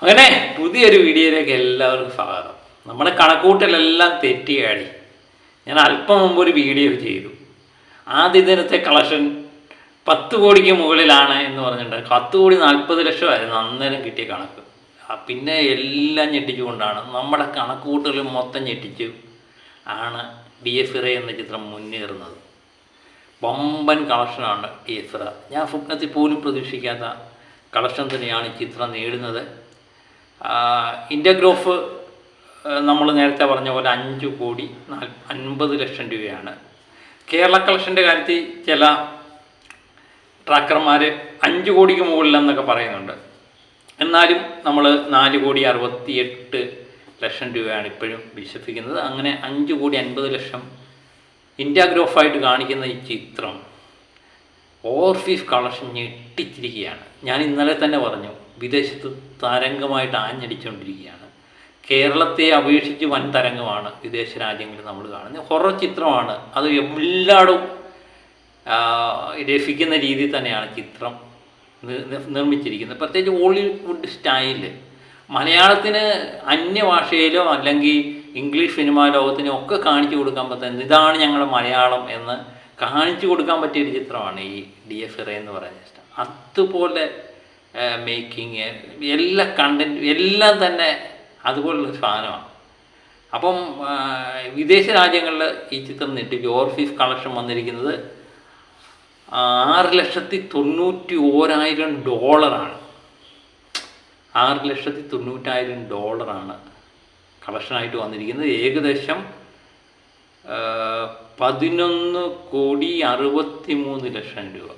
അങ്ങനെ പുതിയൊരു വീഡിയോയിലേക്ക് എല്ലാവർക്കും സ്വാഗതം. നമ്മുടെ കണക്കൂട്ടലെല്ലാം തെറ്റിയാടി. ഞാൻ അല്പം മുമ്പ് ഒരു വീഡിയോ ചെയ്തു. ആദ്യ ദിനത്തെ കളക്ഷൻ 10 കോടിക്ക് മുകളിലാണ് എന്ന് പറഞ്ഞിട്ടുണ്ട്. 10 കോടി 40 ലക്ഷമായിരുന്നു അന്നേരം കിട്ടിയ കണക്ക്. പിന്നെ എല്ലാം ഞെട്ടിച്ചുകൊണ്ടാണ് നമ്മുടെ കണക്കൂട്ടൽ മൊത്തം ഞെട്ടിച്ചു ആണ് DFR എന്ന ചിത്രം മുന്നേറുന്നത്. വമ്പൻ കളക്ഷനാണ് DFR. ഞാൻ സ്വപ്നത്തിൽ പോലും പ്രതീക്ഷിക്കാത്ത കളക്ഷൻ തന്നെയാണ് ഈ ചിത്രം നേടുന്നത്. ഇൻഡ്യഗ്രോഫ് നമ്മൾ നേരത്തെ പറഞ്ഞ പോലെ 5 കോടി 50 ലക്ഷം രൂപയാണ്. കേരള കളക്ഷൻ്റെ കാര്യത്തിൽ ചില ട്രാക്കർമാർ 5 കോടിക്ക് മുകളിലെന്നൊക്കെ പറയുന്നുണ്ട്. എന്നാലും നമ്മൾ 4 കോടി 68 ലക്ഷം രൂപയാണ് ഇപ്പോഴും വിശ്വസിക്കുന്നത്. അങ്ങനെ 5 കോടി 50 ലക്ഷം ഇൻഡ്യഗ്രോഫായിട്ട് കാണിക്കുന്ന ഈ ചിത്രം ഓവർസീസ് കളക്ഷൻ ഞെട്ടിച്ചിരിക്കുകയാണ്. ഞാൻ ഇന്നലെ തന്നെ പറഞ്ഞു, വിദേശത്ത് തരംഗമായിട്ട് ആഞ്ഞടിച്ചുകൊണ്ടിരിക്കുകയാണ്. കേരളത്തെ അപേക്ഷിച്ച് വൻ തരംഗമാണ് വിദേശ രാജ്യങ്ങളിൽ നമ്മൾ കാണുന്നത്. ഹൊറർ ചിത്രമാണ്, അത് എല്ലായിടും രസിക്കുന്ന രീതിയിൽ തന്നെയാണ് ചിത്രം നിർമ്മിച്ചിരിക്കുന്നത്. പ്രത്യേകിച്ച് ഹോളിവുഡ് സ്റ്റൈല്. മലയാളത്തിന് അന്യഭാഷയിലോ അല്ലെങ്കിൽ ഇംഗ്ലീഷ് സിനിമാ ലോകത്തിനോ ഒക്കെ കാണിച്ചു കൊടുക്കാൻ പറ്റുന്നത് ഇതാണ് ഞങ്ങളുടെ മലയാളം എന്ന് കാണിച്ചു കൊടുക്കാൻ പറ്റിയൊരു ചിത്രമാണ് ഈ DFR എന്ന് പറയുന്ന ചിത്രം. അതുപോലെ മേക്കിങ്, എല്ലാ കണ്ടൻറ്റും എല്ലാം തന്നെ അതുപോലുള്ളൊരു സാധനമാണ്. അപ്പം വിദേശ രാജ്യങ്ങളിൽ ഈ ചിത്രം നെട്ടിക്ക് ഓവർസീസ് കളക്ഷൻ വന്നിരിക്കുന്നത് $6,91,000 $6,90,000 കളക്ഷനായിട്ട് വന്നിരിക്കുന്നത്. ഏകദേശം 11 കോടി 63 ലക്ഷം രൂപ.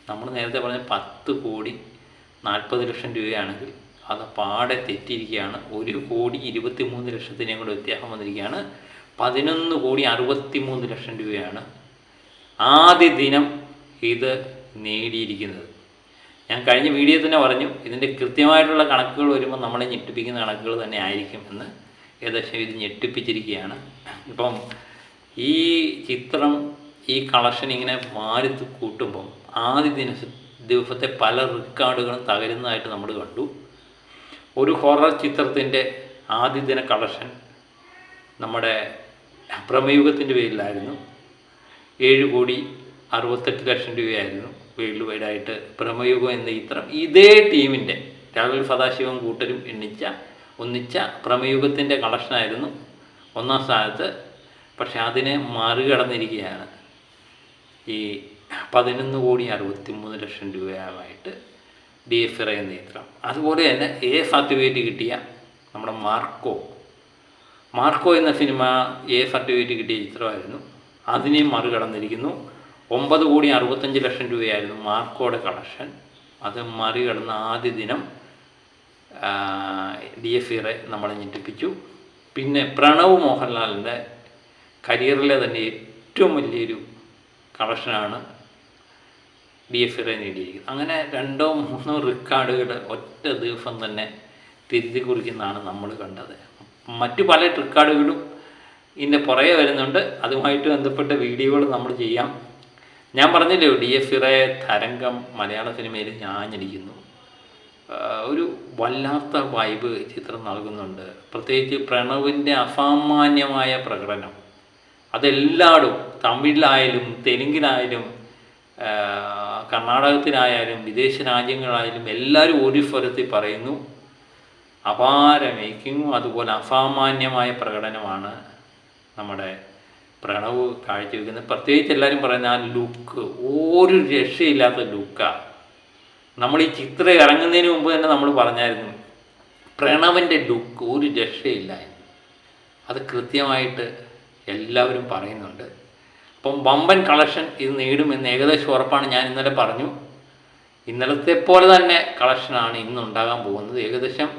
നമ്മൾ നേരത്തെ പറഞ്ഞ 10 കോടി 40 ലക്ഷം രൂപയാണെങ്കിൽ അത് പാടെ തെറ്റിയിരിക്കുകയാണ്. 1 കോടി 23 ലക്ഷത്തിനെയും കൂടെ വ്യത്യാസം വന്നിരിക്കുകയാണ്. 11 കോടി 63 ലക്ഷം രൂപയാണ് ആദ്യ ദിനം ഇത് നേടിയിരിക്കുന്നത്. ഞാൻ കഴിഞ്ഞ വീഡിയോ തന്നെ പറഞ്ഞു, ഇതിൻ്റെ കൃത്യമായിട്ടുള്ള കണക്കുകൾ വരുമ്പോൾ നമ്മളെ ഞെട്ടിപ്പിക്കുന്ന കണക്കുകൾ തന്നെ ആയിരിക്കും എന്ന്. ഏകദേശം ഇത് ഞെട്ടിപ്പിച്ചിരിക്കുകയാണ്. ഇപ്പം ഈ ചിത്രം ഈ കളക്ഷൻ ഇങ്ങനെ മാറി കൂട്ടുമ്പം ആദ്യ ദിവസത്തെ പല റെക്കോർഡുകളും തകരുന്നതായിട്ട് നമ്മൾ കണ്ടു. ഒരു ഹൊറർ ചിത്രത്തിൻ്റെ ആദ്യ ദിന കളക്ഷൻ നമ്മുടെ പ്രമയുഗത്തിൻ്റെ പേരിലായിരുന്നു. 7 കോടി 68 ലക്ഷം രൂപയായിരുന്നു വേൾഡ് വൈഡായിട്ട് പ്രമയുഗം എന്ന ചിത്രം. ഇതേ ടീമിൻ്റെ രാഹുൽ സദാശിവം കൂട്ടരും ഒന്നിച്ച പ്രമയുഗത്തിൻ്റെ കളക്ഷനായിരുന്നു 1ാം സ്ഥാനത്ത്. പക്ഷെ അതിനെ മറികടന്നിരിക്കുകയാണ് ഈ 11 കോടി 63 ലക്ഷം രൂപയുമായിട്ട് DFR എന്ന ചിത്രം. അതുപോലെ തന്നെ A സർട്ടിഫിക്കറ്റ് കിട്ടിയ നമ്മുടെ മാർക്കോ എന്ന സിനിമ A സർട്ടിഫിക്കറ്റ് കിട്ടിയ ചിത്രമായിരുന്നു. അതിനെയും മറികടന്നിരിക്കുന്നു. 9 കോടി 65 ലക്ഷം രൂപയായിരുന്നു മാർക്കോയുടെ കളക്ഷൻ. അത് മറികടന്ന ആദ്യ ദിനം DFR നമ്മളെ ഞെട്ടിപ്പിച്ചു. പിന്നെ പ്രണവ് മോഹൻലാലിൻ്റെ കരിയറിലെ തന്നെ ഏറ്റവും വലിയൊരു കളക്ഷനാണ് DFR നേടിയിരിക്കുന്നത്. അങ്ങനെ 2-3 റെക്കോർഡുകൾ ഒറ്റ ദിവസം തന്നെ തിരുത്തി കുറിക്കുന്നതാണ് നമ്മൾ കണ്ടത്. മറ്റു പല റെക്കോർഡുകളും ഇതിൻ്റെ പുറകെ വരുന്നുണ്ട്. അതുമായിട്ട് ബന്ധപ്പെട്ട വീഡിയോകൾ നമ്മൾ ചെയ്യാം. ഞാൻ പറഞ്ഞില്ലേ, DFR തരംഗം മലയാള സിനിമയിൽ ഞാഞ്ഞടിക്കുന്നു. ഒരു വല്ലാത്ത വൈബ് ചിത്രം നൽകുന്നുണ്ട്. പ്രത്യേകിച്ച് പ്രണവിൻ്റെ അസാമാന്യമായ പ്രകടനം അതെല്ലായിടും, തമിഴിലായാലും തെലുങ്കിലായാലും കർണാടകത്തിലായാലും വിദേശ രാജ്യങ്ങളായാലും എല്ലാവരും ഒരു സ്വരത്തിൽ പറയുന്നു അപാര മേക്കിങ്ങും അതുപോലെ അസാമാന്യമായ പ്രകടനമാണ് നമ്മുടെ പ്രണവ് കാഴ്ചവെക്കുന്നത്. പ്രത്യേകിച്ച് എല്ലാവരും പറയുന്ന ആ ലുക്ക്, ഒരു രക്ഷയില്ലാത്ത ലുക്കാണ്. നമ്മൾ ഈ ചിത്രം ഇറങ്ങുന്നതിന് മുമ്പ് തന്നെ നമ്മൾ പറഞ്ഞായിരുന്നു പ്രണവിൻ്റെ ലുക്ക് ഒരു രക്ഷയില്ലായിരുന്നു. അത് കൃത്യമായിട്ട് എല്ലാവരും പറയുന്നുണ്ട്. അപ്പം വമ്പൻ കളക്ഷൻ ഇത് നേടുമെന്ന് ഏകദേശം ഉറപ്പാണ്. ഞാൻ ഇന്നലെ പറഞ്ഞു, ഇന്നലത്തെ പോലെ തന്നെ കളക്ഷനാണ് ഇന്നുണ്ടാകാൻ പോകുന്നത്. ഏകദേശം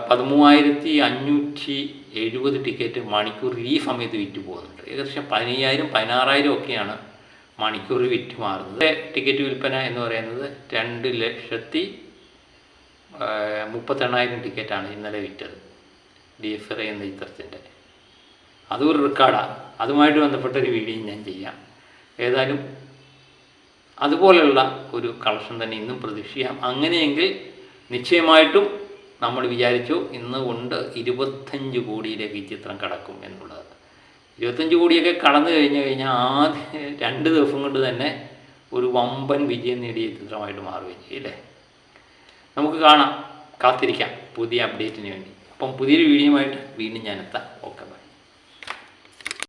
13,570 ടിക്കറ്റ് മണിക്കൂർ ഈ സമയത്ത് വിറ്റ് പോകുന്നുണ്ട്. ഏകദേശം 15,000 16,000 ഒക്കെയാണ് മണിക്കൂർ വിറ്റ് മാറുന്നത്. ടിക്കറ്റ് വിൽപ്പന എന്ന് പറയുന്നത് 2,38,000 ടിക്കറ്റാണ് ഇന്നലെ വിറ്റത് DFR എന്ന ചിത്രത്തിൻ്റെ. അതൊരു റെക്കോർഡാണ്. അതുമായിട്ട് ബന്ധപ്പെട്ടൊരു വീഡിയോ ഞാൻ ചെയ്യാം. ഏതായാലും അതുപോലെയുള്ള ഒരു കളക്ഷൻ തന്നെ ഇന്നും പ്രതീക്ഷിക്കാം. അങ്ങനെയെങ്കിൽ നിശ്ചയമായിട്ടും നമ്മൾ വിചാരിച്ചു ഇന്ന് കൊണ്ട് 25 കോടിയിലേക്ക് ഈ ചിത്രം കടക്കും എന്നുള്ളത്. 25 കോടിയൊക്കെ കടന്നു കഴിഞ്ഞാൽ ആദ്യ 2 ദിവസം കൊണ്ട് തന്നെ ഒരു വമ്പൻ വിജയം നേടിയ ചിത്രമായിട്ട് മാറുകയും ചെയ്യും അല്ലേ. നമുക്ക് കാണാം, കാത്തിരിക്കാം പുതിയ അപ്ഡേറ്റിന് വേണ്ടി. അപ്പം പുതിയൊരു വീഡിയോയുമായിട്ട് വീണ്ടും ഞാനെത്താം. Okay bye.